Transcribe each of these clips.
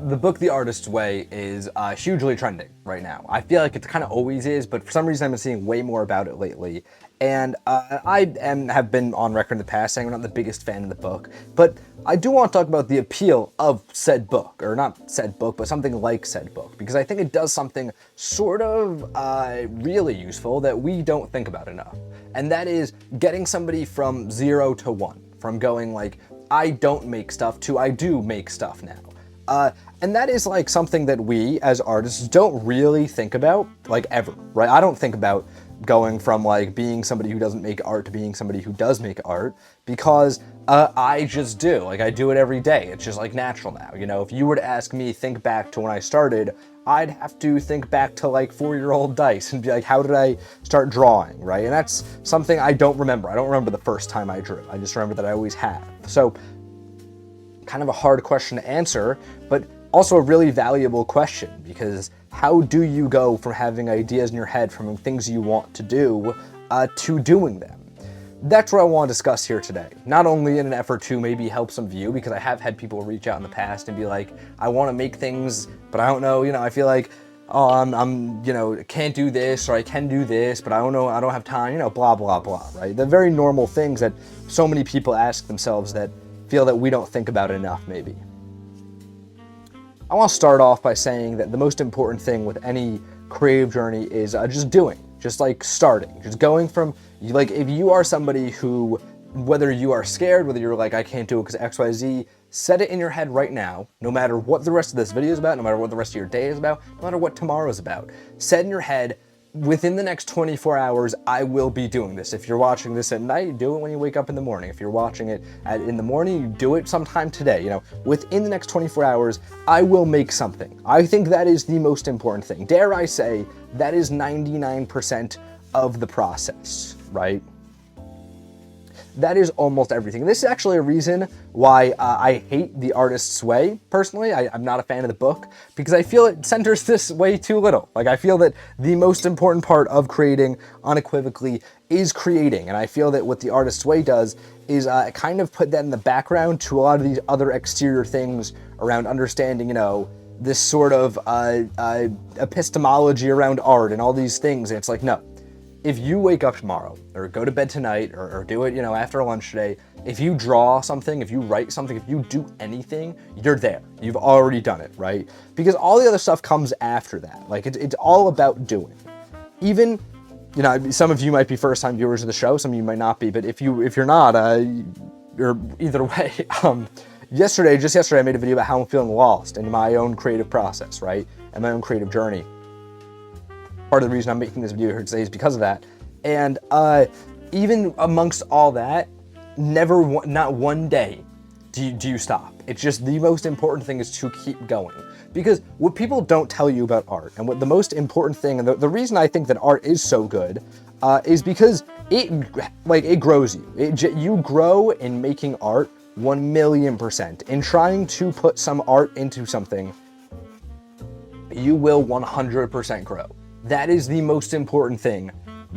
The book The Artist's Way is hugely trending right now. I feel like it kind of always is, but for some reason I've been seeing way more about it lately. And have been on record in the past saying I'm not the biggest fan of the book, but I do want to talk about the appeal of said book, or not said book, but something like said book, because I think it does something sort of really useful that we don't think about enough. And that is getting somebody from 0 to 1, from going like, I don't make stuff to I do make stuff now. And that is like something that we as artists don't really think about, like ever, right? I don't think about going from like being somebody who doesn't make art to being somebody who does make art, because I just do. Like I do it every day. It's just like natural now. You know, if you were to ask me, think back to when I started, I'd have to think back to like 4-year-old Dice and be like, how did I start drawing, right? And that's something I don't remember. I don't remember the first time I drew. I just remember that I always have. So kind of a hard question to answer, but also a really valuable question, because how do you go from having ideas in your head, from things you want to do, to doing them? That's what I want to discuss here today. Not only in an effort to maybe help some of you, because I have had people reach out in the past and be like, I want to make things, but I don't know, I feel like, oh, I'm can't do this, or I can do this, but I don't know, I don't have time, blah, blah, blah, right? The very normal things that so many people ask themselves that feel that we don't think about it enough, maybe. I want to start off by saying that the most important thing with any creative journey is just doing, just like starting, just going from, like if you are somebody who, whether you are scared, whether you're like, I can't do it because XYZ, set it in your head right now, no matter what the rest of this video is about, no matter what the rest of your day is about, no matter what tomorrow is about. Set in your head, within the next 24 hours, I will be doing this. If you're watching this at night, do it when you wake up in the morning. If you're watching it in the morning, you do it sometime today. Within the next 24 hours, I will make something. I think that is the most important thing. Dare I say, that is 99% of the process, right? That is almost everything. This is actually a reason why I hate The Artist's Way, personally. I'm not a fan of the book, because I feel it centers this way too little. Like, I feel that the most important part of creating, unequivocally, is creating. And I feel that what The Artist's Way does is kind of put that in the background to a lot of these other exterior things around understanding, this sort of epistemology around art and all these things. And it's like, no. If you wake up tomorrow, or go to bed tonight, or do it, after lunch today, if you draw something, if you write something, if you do anything, you're there. You've already done it, right? Because all the other stuff comes after that. Like, it's all about doing. Even, some of you might be first-time viewers of the show, some of you might not be, but if you're not, you're either way. Just yesterday, I made a video about how I'm feeling lost in my own creative process, right? And my own creative journey. Part of the reason I'm making this video here today is because of that. And even amongst all that, not one day do you stop. It's just the most important thing is to keep going. Because what people don't tell you about art, and what the most important thing, and the reason I think that art is so good, is because it grows you. You grow in making art 1,000,000%. In trying to put some art into something, you will 100% grow. That is the most important thing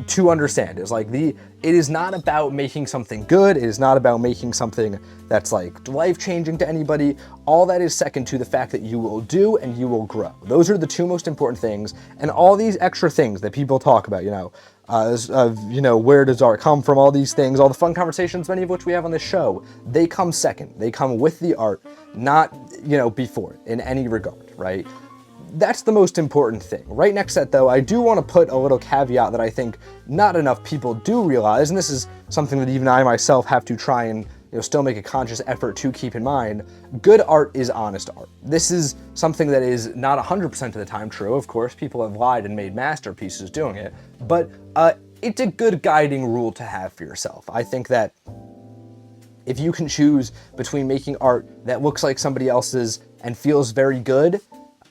to understand. It is not about making something good. It is not about making something that's like life-changing to anybody. All that is second to the fact that you will do and you will grow. Those are the two most important things. And all these extra things that people talk about, where does art come from? All these things, all the fun conversations, many of which we have on this show, they come second. They come with the art, not, before it in any regard, right? That's the most important thing. Right next to that, though, I do want to put a little caveat that I think not enough people do realize, and this is something that even I myself have to try and still make a conscious effort to keep in mind. Good art is honest art. This is something that is not 100% of the time true. Of course, people have lied and made masterpieces doing it, but it's a good guiding rule to have for yourself. I think that if you can choose between making art that looks like somebody else's and feels very good,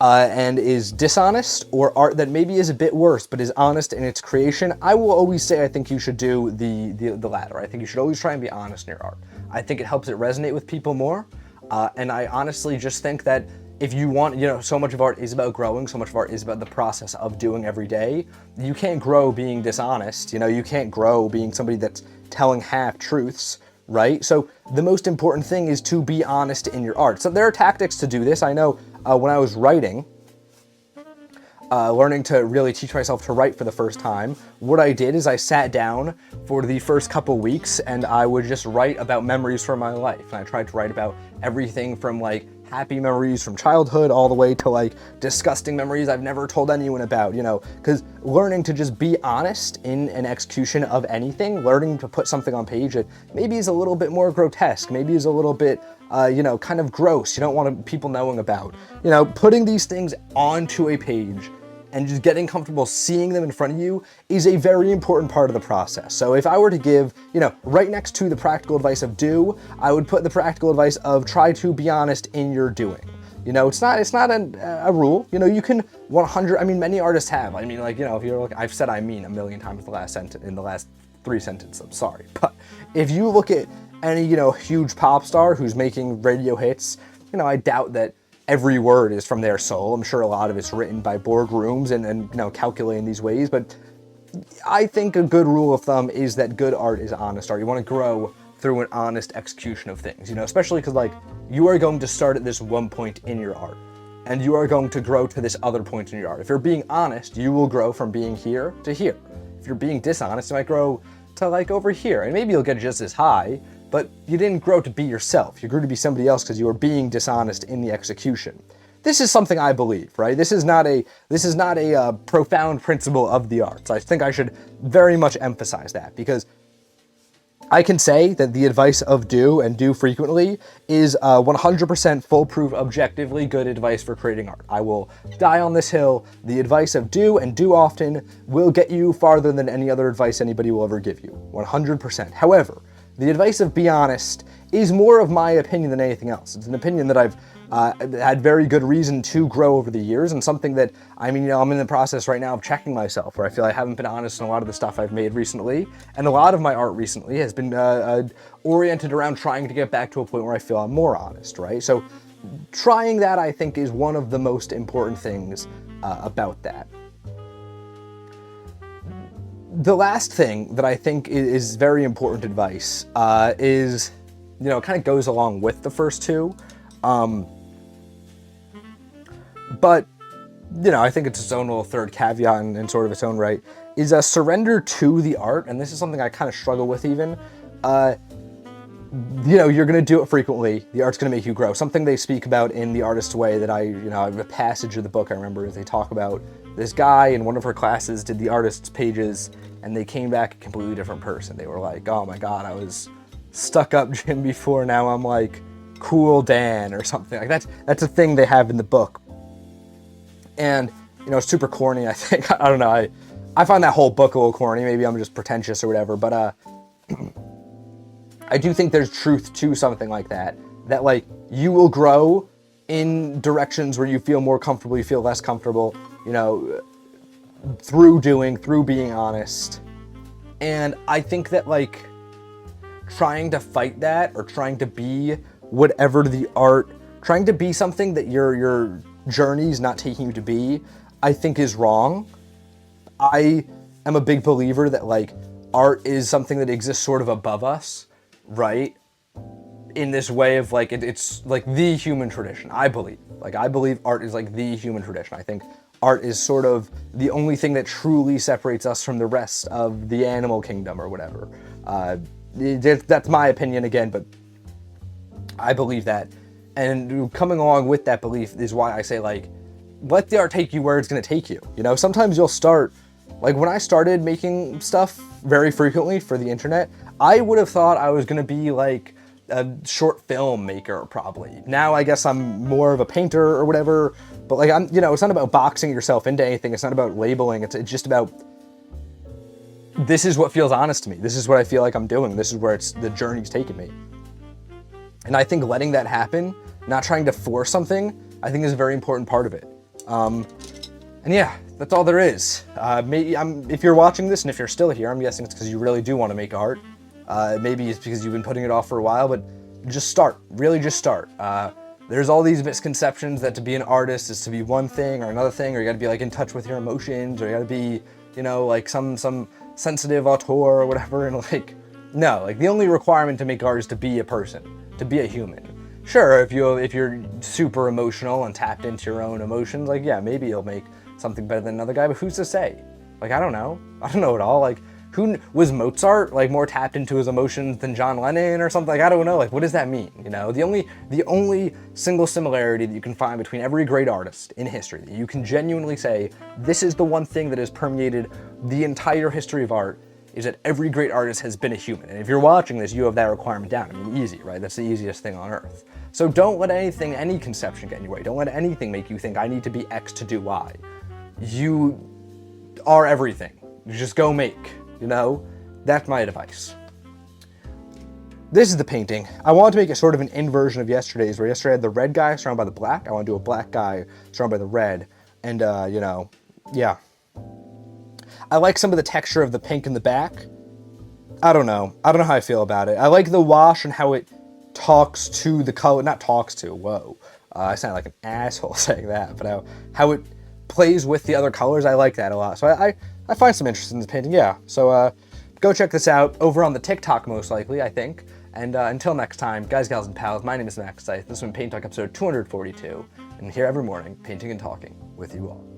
and is dishonest, or art that maybe is a bit worse but is honest in its creation, I will always say I think you should do the latter. I think you should always try and be honest in your art. I think it helps it resonate with people more, and I honestly just think that if you want, so much of art is about growing, so much of art is about the process of doing every day. You can't grow being dishonest, you can't grow being somebody that's telling half-truths, right? So the most important thing is to be honest in your art. So there are tactics to do this. I know when I was writing, learning to really teach myself to write for the first time, what I did is I sat down for the first couple weeks and I would just write about memories from my life. And I tried to write about everything from like happy memories from childhood all the way to like disgusting memories I've never told anyone about, you know, because learning to just be honest in an execution of anything, learning to put something on page that maybe is a little bit more grotesque, maybe is a little bit, you know, kind of gross, you don't want people knowing about, you know, putting these things onto a page and just getting comfortable seeing them in front of you is a very important part of the process. So if I were to give, you know, right next to the practical advice of do, I would put the practical advice of try to be honest in your doing. You know, it's not a rule. You know, you can 100, I mean, many artists have. I mean, like, you know, if you're like, I've said I mean a million times in the last 3 sentences, I'm sorry. But if you look at any, you know, huge pop star who's making radio hits, you know, I doubt that every word is from their soul. I'm sure a lot of it's written by boardrooms and you know, calculating these ways, but I think a good rule of thumb is that good art is honest art. You want to grow through an honest execution of things, you know, especially because like you are going to start at this one point in your art and you are going to grow to this other point in your art. If you're being honest, you will grow from being here to here. If you're being dishonest, you might grow to like over here and maybe you'll get just as high, but you didn't grow to be yourself. You grew to be somebody else because you were being dishonest in the execution. This is something I believe, right? This is not a profound principle of the arts. I think I should very much emphasize that because I can say that the advice of do and do frequently is 100% foolproof, objectively good advice for creating art. I will die on this hill. The advice of do and do often will get you farther than any other advice anybody will ever give you, 100%. However, the advice of be honest is more of my opinion than anything else. It's an opinion that I've had very good reason to grow over the years and something that, I mean, you know, I'm in the process right now of checking myself where I feel I haven't been honest in a lot of the stuff I've made recently. And a lot of my art recently has been oriented around trying to get back to a point where I feel I'm more honest, right? So trying that, I think, is one of the most important things about that. The last thing that I think is very important advice is, you know, it kind of goes along with the first two. But, you know, I think it's its own little third caveat in sort of its own right, is a surrender to the art. And this is something I kind of struggle with even. You know, you're going to do it frequently. The art's going to make you grow. Something they speak about in The Artist's Way that I have a passage of the book I remember is they talk about this guy in one of her classes did the artist's pages and they came back a completely different person. They were like, oh my God, I was stuck up Jim before. Now I'm like cool Dan or something like that. That's a thing they have in the book. And, you know, it's super corny, I think. I don't know. I find that whole book a little corny. Maybe I'm just pretentious or whatever. But I do think there's truth to something like that. That, like, you will grow in directions where you feel more comfortable, you feel less comfortable, you know, through being honest. And I think that, like, trying to fight that or trying to be whatever the art, trying to be something that your journey's not taking you to be, I think is wrong. I am a big believer that, like, art is something that exists sort of above us, right? In this way of, like, it's like the human tradition, I believe. Like, I believe art is like the human tradition. I think art is sort of the only thing that truly separates us from the rest of the animal kingdom or whatever. That's my opinion again, but I believe that. And coming along with that belief is why I say, like, let the art take you where it's going to take you. You know, sometimes you'll start, like when I started making stuff very frequently for the internet, I would have thought I was going to be like a short film maker probably. Now I guess I'm more of a painter or whatever, but like I'm, you know, it's not about boxing yourself into anything. It's not about labeling. It's just about, this is what feels honest to me. This is what I feel like I'm doing. This is where the journey's taken me. And I think letting that happen, not trying to force something, I think is a very important part of it. And yeah, that's all there is. If you're watching this and if you're still here, I'm guessing it's because you really do want to make art. Maybe it's because you've been putting it off for a while, but just start. Really just start. There's all these misconceptions that to be an artist is to be one thing or another thing, or you got to be like in touch with your emotions, or you got to be, you know, like some sensitive auteur or whatever. And like, no, like the only requirement to make art is to be a person, to be a human. Sure, if you're super emotional and tapped into your own emotions, like yeah, maybe you'll make something better than another guy. But who's to say? Like I don't know. I don't know at all. Like who was Mozart like more tapped into his emotions than John Lennon or something? Like I don't know. Like what does that mean? You know, the only single similarity that you can find between every great artist in history that you can genuinely say this is the one thing that has permeated the entire history of art is that every great artist has been a human. And if you're watching this, you have that requirement down. I mean, easy, right? That's the easiest thing on earth. So don't let anything, any conception get in your way. Don't let anything make you think I need to be X to do Y. You are everything. You just go make, you know? That's my advice. This is the painting. I wanted to make it sort of an inversion of yesterday's, where yesterday I had the red guy surrounded by the black. I want to do a black guy surrounded by the red. And, you know, yeah. I like some of the texture of the pink in the back. I don't know how I feel about it. I like the wash and how it talks to the color, not talks to, whoa. I sound like an asshole saying that, but how it plays with the other colors, I like that a lot. So I find some interest in this painting, yeah. So go check this out over on the TikTok most likely, I think. And until next time, guys, gals, and pals, my name is Max Scythe. This has been Paint Talk episode 242, and I'm here every morning, painting and talking with you all.